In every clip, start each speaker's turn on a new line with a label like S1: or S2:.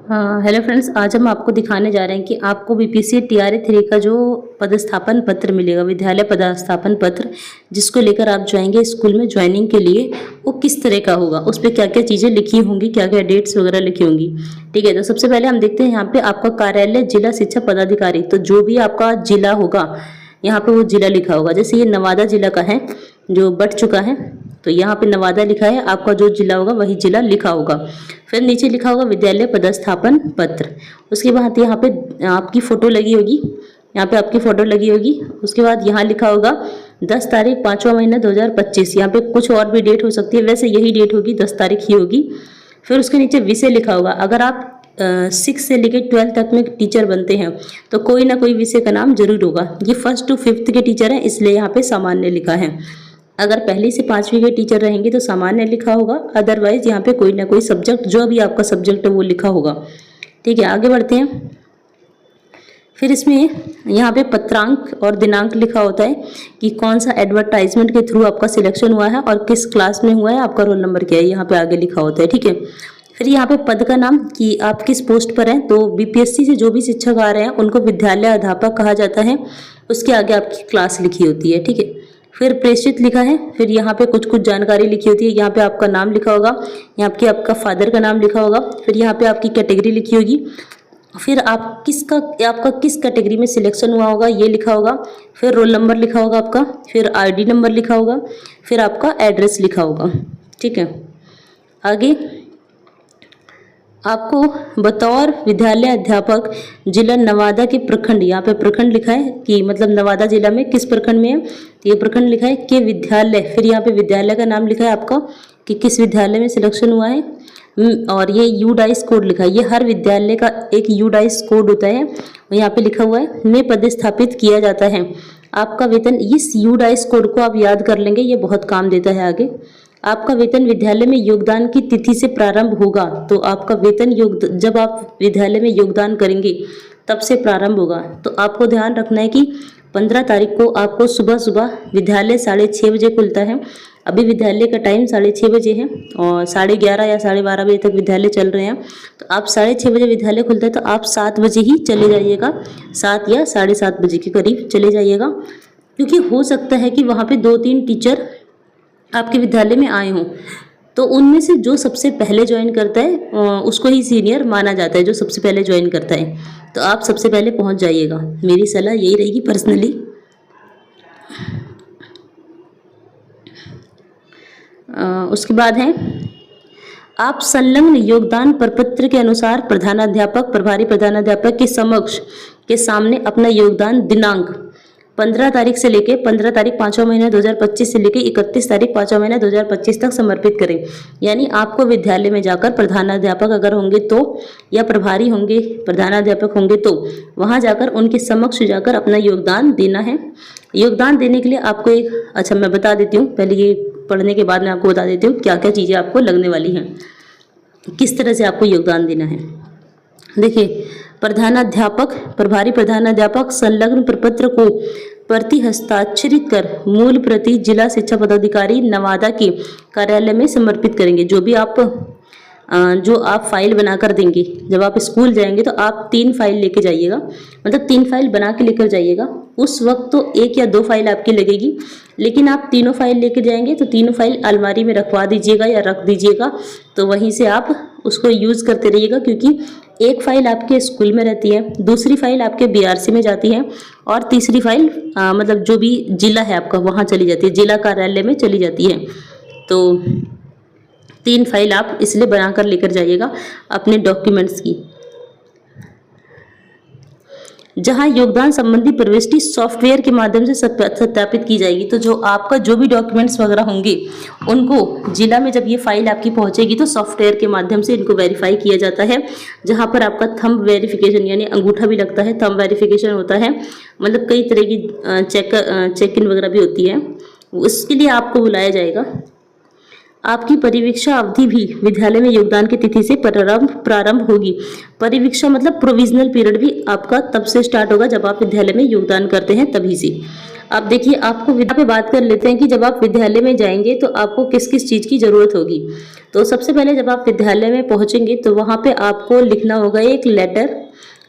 S1: हाँ hello friends, आज हम आपको दिखाने जा रहे हैं कि आपको बीपीएससी टीआरई 3 का जो पदस्थापन पत्र मिलेगा, विद्यालय पदस्थापन पत्र, जिसको लेकर आप जाएंगे स्कूल में ज्वाइनिंग के लिए, वो किस तरह का होगा, उस पर क्या क्या चीज़ें लिखी होंगी, क्या क्या डेट्स वगैरह लिखी होंगी। ठीक है, तो सबसे पहले हम देखते हैं यहाँ पे आपका कार्यालय जिला शिक्षा पदाधिकारी। तो जो भी आपका जिला होगा यहाँ पे वो जिला लिखा होगा। जैसे ये नवादा जिला का है जो बट चुका है, तो यहाँ पे नवादा लिखा है, आपका जो जिला होगा वही जिला लिखा होगा। फिर नीचे लिखा होगा विद्यालय पदस्थापन पत्र। उसके बाद यहाँ पे आपकी फ़ोटो लगी होगी, यहाँ पे आपकी फ़ोटो लगी होगी। उसके बाद यहाँ लिखा होगा 10 तारीख 5वां महीना 2025। यहाँ पे कुछ और भी डेट हो सकती है, वैसे यही डेट होगी, 10 तारीख ही होगी। फिर उसके नीचे विषय लिखा होगा। अगर आप 6 से लेकर 12 तक में टीचर बनते हैं तो कोई ना कोई विषय का नाम जरूर होगा। ये 1st to 5th के टीचर हैं, इसलिए यहाँ पे सामान्य लिखा है। अगर पहली से 5वीं के टीचर रहेंगे तो सामान्य लिखा होगा, अदरवाइज यहाँ पे कोई ना कोई सब्जेक्ट, जो भी आपका सब्जेक्ट है वो लिखा होगा। ठीक है, आगे बढ़ते हैं। फिर इसमें यहाँ पे पत्रांक और दिनांक लिखा होता है कि कौन सा एडवर्टाइजमेंट के थ्रू आपका सिलेक्शन हुआ है और किस क्लास में हुआ है, आपका रोल नंबर क्या है, यहाँ पे आगे लिखा होता है। ठीक है, फिर यहाँ पे पद का नाम कि आप किस पोस्ट पर हैं। तो बीपीएससी से जो भी शिक्षक आ रहे हैं उनको विद्यालय अध्यापक कहा जाता है। उसके आगे आपकी क्लास लिखी होती है। ठीक है, फिर प्रेषित लिखा है। फिर यहाँ पे कुछ जानकारी लिखी होती है। यहाँ पे आपका नाम लिखा होगा, यहाँ पे आपका फादर का नाम लिखा होगा। फिर यहाँ पे आपकी कैटेगरी लिखी होगी। फिर आपका किस कैटेगरी में सिलेक्शन हुआ होगा ये लिखा होगा। फिर रोल नंबर लिखा होगा आपका। फिर आईडी नंबर लिखा होगा। फिर आपका एड्रेस लिखा होगा। ठीक है, आगे आपको बतौर विद्यालय अध्यापक जिला नवादा के प्रखंड, यहाँ पे प्रखंड लिखा है कि मतलब नवादा जिला में किस प्रखंड में है, तो ये प्रखंड लिखा है कि विद्यालय। फिर यहाँ पे विद्यालय का नाम लिखा है आपका कि किस विद्यालय में सिलेक्शन हुआ है। और ये यूडाइस कोड लिखा है। ये हर विद्यालय का एक यूडाइस कोड होता है, यहाँ पे लिखा हुआ है में पदस्थापित किया जाता है। आपका वेतन, इस यूडाइस कोड को आप याद कर लेंगे, ये बहुत काम देता है आगे। आपका वेतन विद्यालय में योगदान की तिथि से प्रारंभ होगा। तो आपका वेतन जब आप विद्यालय में योगदान करेंगे तब से प्रारंभ होगा। तो आपको ध्यान रखना है कि 15 तारीख को आपको सुबह सुबह विद्यालय 6:30 बजे खुलता है। अभी विद्यालय का टाइम 6:30 बजे है और 11:30 या 12:30 बजे तक विद्यालय चल रहे हैं। तो आप 6:30 बजे विद्यालय खुलता है तो आप 7 बजे ही चले जाइएगा, 7 या 7:30 बजे के करीब चले जाइएगा, क्योंकि हो सकता है कि वहाँ पे 2-3 टीचर आपके विद्यालय में आए हों। तो उनमें से जो सबसे पहले ज्वाइन करता है उसको ही सीनियर माना जाता है, जो सबसे पहले ज्वाइन करता है। तो आप सबसे पहले पहुंच जाइएगा, मेरी सलाह यही रहेगी पर्सनली। उसके बाद है आप संलग्न योगदान प्रपत्र के अनुसार प्रधानाध्यापक, प्रभारी प्रधानाध्यापक के समक्ष के सामने अपना योगदान दिनांक 15 तारीख से लेके 15 तारीख 5वां महीना 2025 से लेके 31 तारीख 5वां महीना 2025 तक समर्पित करें। यानी आपको विद्यालय में जाकर प्रधानाध्यापक अगर होंगे तो, या प्रभारी होंगे, प्रधानाध्यापक होंगे तो वहां जाकर उनके समक्ष जाकर अपना योगदान देना है। योगदान देने के लिए आपको अच्छा मैं बता देती हूँ, पहले ये पढ़ने के बाद मैं आपको बता देती हूँ क्या क्या चीज़ें आपको लगने वाली हैं, किस तरह से आपको योगदान देना है। देखिए, प्रधानाध्यापक, प्रभारी प्रधानाध्यापक संलग्न प्रपत्र को प्रति हस्ताक्षरित कर मूल प्रति जिला शिक्षा पदाधिकारी नवादा के कार्यालय में समर्पित करेंगे। जो आप फाइल बनाकर देंगे, जब आप स्कूल जाएंगे तो आप 3 फाइल लेके जाइएगा, मतलब 3 फाइल बना के लेकर जाइएगा। उस वक्त तो 1 या 2 फाइल आपकी लगेगी, लेकिन आप 3 फाइल लेकर जाएंगे तो 3 फाइल अलमारी में रखवा दीजिएगा या रख दीजिएगा। तो वहीं से आप उसको यूज़ करते रहिएगा, क्योंकि एक फाइल आपके स्कूल में रहती है, दूसरी फाइल आपके बीआरसी में जाती है और तीसरी फाइल मतलब जो भी जिला है आपका वहाँ चली जाती है, जिला कार्यालय में चली जाती है। तो 3 फाइल आप इसलिए बनाकर लेकर जाइएगा अपने डॉक्यूमेंट्स की। जहां योगदान संबंधी प्रविष्टि सॉफ्टवेयर के माध्यम से सत्यापित की जाएगी। तो जो आपका जो भी डॉक्यूमेंट्स वगैरह होंगे उनको जिला में जब ये फाइल आपकी पहुंचेगी तो सॉफ्टवेयर के माध्यम से इनको वेरीफाई किया जाता है, जहां पर आपका थंब वेरिफिकेशन यानी अंगूठा भी लगता है, थंब वेरिफिकेशन होता है, मतलब कई तरह की चेक इन वगैरह भी होती है, उसके लिए आपको बुलाया जाएगा। आपकी परिवीक्षा अवधि भी विद्यालय में योगदान की तिथि से प्रारंभ होगी। परिवीक्षा मतलब प्रोविजनल पीरियड भी आपका तब से स्टार्ट होगा जब आप विद्यालय में योगदान करते हैं, तभी से। अब देखिए, आपको विद्या पे बात कर लेते हैं कि जब आप विद्यालय में जाएंगे तो आपको किस किस चीज़ की ज़रूरत होगी। तो सबसे पहले जब आप विद्यालय में पहुंचेंगे तो वहाँ पे आपको लिखना होगा एक लेटर,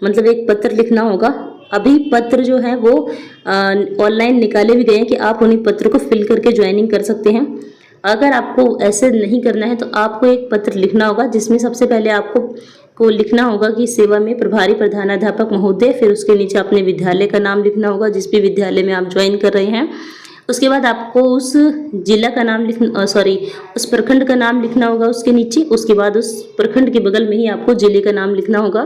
S1: मतलब एक पत्र लिखना होगा। अभी पत्र जो है वो ऑनलाइन निकाले भी गए हैं कि आप उन्हीं पत्र को फिल करके ज्वाइनिंग कर सकते हैं। अगर आपको ऐसे नहीं करना है तो आपको एक पत्र लिखना होगा, जिसमें सबसे पहले आपको लिखना होगा कि सेवा में प्रभारी प्रधानाध्यापक महोदय, फिर उसके नीचे अपने विद्यालय का नाम लिखना होगा जिस भी विद्यालय में आप ज्वाइन कर रहे हैं। उसके बाद आपको उस जिला का नाम उस प्रखंड का नाम लिखना होगा उसके नीचे। उसके बाद उस प्रखंड के बगल में ही आपको जिले का नाम लिखना होगा।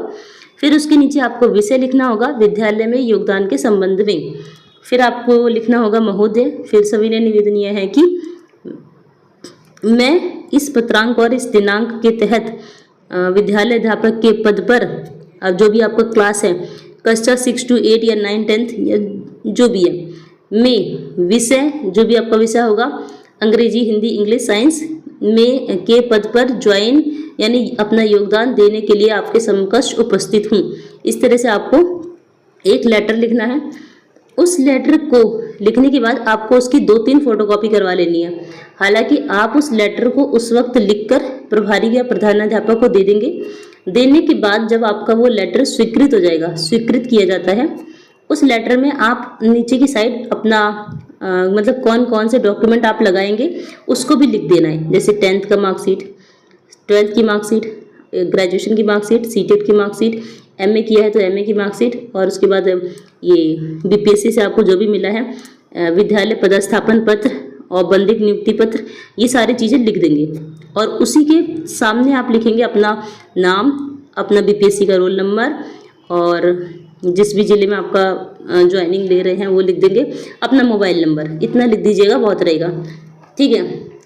S1: फिर उसके नीचे आपको विषय लिखना होगा विद्यालय में योगदान के संबंध में। फिर आपको लिखना होगा महोदय। फिर सविनय निवेदन यह है कि मैं इस पत्रांक और इस दिनांक के तहत विद्यालय अध्यापक के पद पर, अब जो भी आपका क्लास है, कक्षा 6 to 8 या 9 10 या जो भी है, में विषय, जो भी आपका विषय होगा, अंग्रेजी, हिंदी, इंग्लिश, साइंस में के पद पर ज्वाइन यानी अपना योगदान देने के लिए आपके समकक्ष उपस्थित हूँ। इस तरह से आपको एक लेटर लिखना है। उस लेटर को लिखने के बाद आपको उसकी 2-3 फोटोकॉपी करवा लेनी है। हालांकि आप उस लेटर को उस वक्त लिखकर प्रभारी या प्रधानाध्यापक को दे देंगे। देने के बाद जब आपका वो लेटर स्वीकृत हो जाएगा, स्वीकृत किया जाता है, उस लेटर में आप नीचे की साइड अपना मतलब कौन कौन से डॉक्यूमेंट आप लगाएंगे उसको भी लिख देना है। जैसे 10th का मार्कशीट, 12th की मार्कशीट, ग्रेजुएशन की मार्कशीट, सीटेट की मार्कशीट, एमए किया है तो एमए की मार्कशीट, और उसके बाद ये बीपीएससी से आपको जो भी मिला है विद्यालय पदस्थापन पत्र और बंदिक नियुक्ति पत्र, ये सारी चीज़ें लिख देंगे। और उसी के सामने आप लिखेंगे अपना नाम, अपना बीपीएससी का रोल नंबर, और जिस भी ज़िले में आपका ज्वाइनिंग ले रहे हैं वो लिख देंगे, अपना मोबाइल नंबर, इतना लिख दीजिएगा, बहुत रहेगा। ठीक है,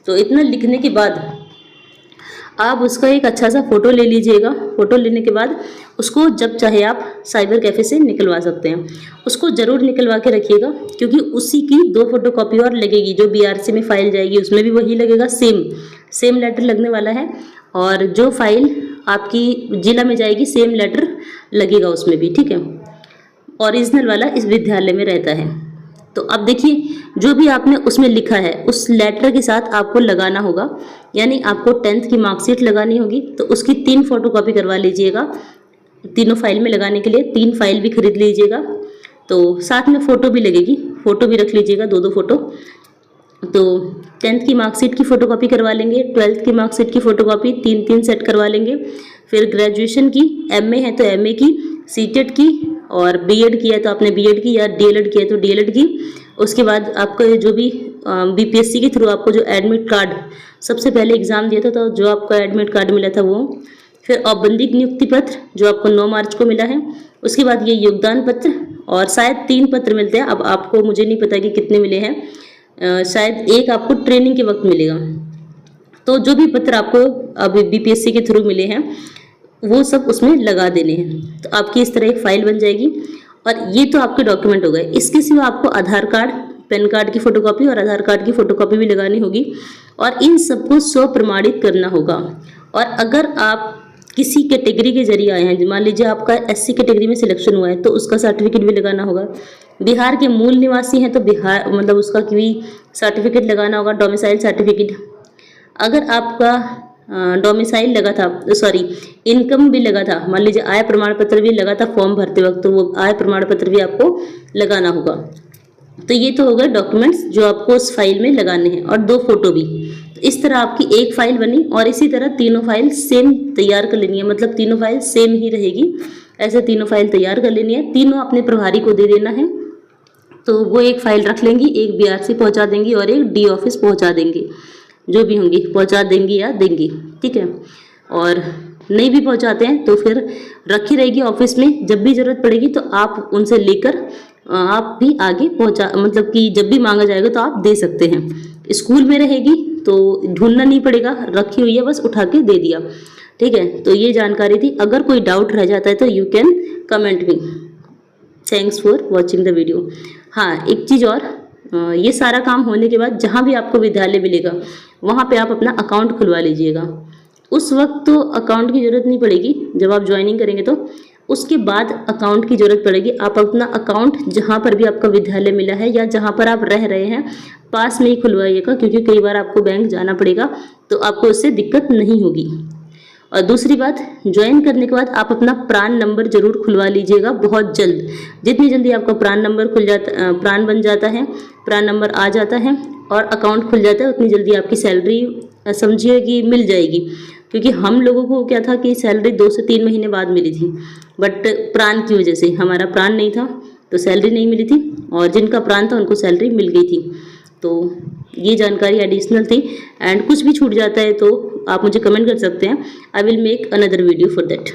S1: तो इतना लिखने के बाद आप उसका एक अच्छा सा फ़ोटो ले लीजिएगा। फ़ोटो लेने के बाद उसको जब चाहे आप साइबर कैफ़े से निकलवा सकते हैं। उसको ज़रूर निकलवा के रखिएगा, क्योंकि उसी की 2 फोटोकॉपी और लगेगी। जो बीआरसी में फ़ाइल जाएगी उसमें भी वही लगेगा, सेम लेटर लगने वाला है। और जो फाइल आपकी जिला में जाएगी सेम लेटर लगेगा उसमें भी। ठीक है, ओरिजिनल वाला इस विद्यालय में रहता है। तो अब देखिए, जो भी आपने उसमें लिखा है उस लेटर के साथ आपको लगाना होगा। यानी आपको 10th की मार्कशीट लगानी होगी, तो उसकी 3 फोटोकॉपी करवा लीजिएगा। तीनों फाइल में लगाने के लिए 3 फाइल भी खरीद लीजिएगा। तो साथ में फ़ोटो भी लगेगी, फ़ोटो भी रख लीजिएगा, 2-2 फ़ोटो। तो 10th की मार्कशीट की फ़ोटोकॉपी करवा लेंगे, 12th की मार्कशीट की फ़ोटोकॉपी 3-3 सेट करवा लेंगे। फिर ग्रेजुएशन की, एमए है तो एमए की, सीटेट की, और बीएड किया है तो आपने बीएड की, या डीएलएड किया है तो डीएलएड की। उसके बाद आपका जो भी बीपीएससी के थ्रू आपको जो एडमिट कार्ड, सबसे पहले एग्ज़ाम दिया था तो जो आपका एडमिट कार्ड मिला था वो, फिर औपबंदिक नियुक्ति पत्र जो आपको 9 मार्च को मिला है। उसके बाद ये योगदान पत्र, और शायद 3 पत्र मिलते हैं, अब आपको मुझे नहीं पता कि कितने मिले हैं, शायद एक आपको ट्रेनिंग के वक्त मिलेगा। तो जो भी पत्र आपको अभी बीपीएससी के थ्रू मिले हैं वो सब उसमें लगा देने हैं। तो आपकी इस तरह एक फाइल बन जाएगी। और ये तो आपके डॉक्यूमेंट हो गए। इसके सिवा आपको आधार कार्ड, पैन कार्ड की फ़ोटोकॉपी और आधार कार्ड की फ़ोटोकॉपी भी लगानी होगी, और इन सबको स्वप्रमाणित करना होगा। और अगर आप किसी कैटेगरी के जरिए आए हैं, मान लीजिए आपका एससी कैटेगरी में सिलेक्शन हुआ है, तो उसका सर्टिफिकेट भी लगाना होगा। बिहार के मूल निवासी हैं तो बिहार मतलब उसका भी सर्टिफिकेट लगाना होगा, डोमिसाइल सर्टिफिकेट। अगर आपका डोमिसाइल लगा था, इनकम भी लगा था, मान लीजिए आय प्रमाण पत्र भी लगा था फॉर्म भरते वक्त, तो वो आय प्रमाण पत्र भी आपको लगाना होगा। तो ये तो हो गए डॉक्यूमेंट्स जो आपको उस फाइल में लगाने हैं, और 2 फोटो भी। तो इस तरह आपकी एक फाइल बनी, और इसी तरह तीनों फाइल सेम तैयार कर लेनी है, मतलब तीनों फाइल सेम ही रहेगी। ऐसे तीनों फाइल तैयार कर लेनी है, तीनों अपने प्रभारी को दे देना है। तो वो एक फाइल रख लेंगी, एक बीआरसी पहुंचा देंगी और एक डी ऑफिस पहुंचा देंगी, जो भी होंगी पहुंचा देंगी या देंगी। ठीक है, और नहीं भी पहुंचाते हैं तो फिर रखी रहेगी ऑफिस में, जब भी ज़रूरत पड़ेगी तो आप उनसे लेकर आप भी आगे पहुंचा, मतलब कि जब भी मांगा जाएगा तो आप दे सकते हैं। स्कूल में रहेगी तो ढूंढना नहीं पड़ेगा, रखी हुई है बस उठा के दे दिया। ठीक है, तो ये जानकारी थी। अगर कोई डाउट रह जाता है तो you can comment me. Thanks for watching the video. हाँ, एक चीज़ और, ये सारा काम होने के बाद जहाँ भी आपको विद्यालय मिलेगा वहाँ पे आप अपना अकाउंट खुलवा लीजिएगा। उस वक्त तो अकाउंट की ज़रूरत नहीं पड़ेगी, जब आप ज्वाइनिंग करेंगे तो उसके बाद अकाउंट की ज़रूरत पड़ेगी। आप अपना अकाउंट जहाँ पर भी आपका विद्यालय मिला है या जहाँ पर आप रह रहे हैं पास में ही खुलवाइएगा, क्योंकि कई बार आपको बैंक जाना पड़ेगा, तो आपको उससे दिक्कत नहीं होगी। और दूसरी बात, ज्वाइन करने के बाद आप अपना प्रान नंबर जरूर खुलवा लीजिएगा बहुत जल्द। जितनी जल्दी आपका प्रान नंबर प्रान बन जाता है, प्रान नंबर आ जाता है और अकाउंट खुल जाता है, उतनी जल्दी आपकी सैलरी समझिए कि मिल जाएगी। क्योंकि हम लोगों को क्या था कि सैलरी 2 से 3 महीने बाद मिली थी, बट प्रान की वजह से हमारा प्रान नहीं था तो सैलरी नहीं मिली थी, और जिनका प्रान था उनको सैलरी मिल गई थी। तो ये जानकारी एडिशनल थी। एंड कुछ भी छूट जाता है तो आप मुझे कमेंट कर सकते हैं, I will make another video for that.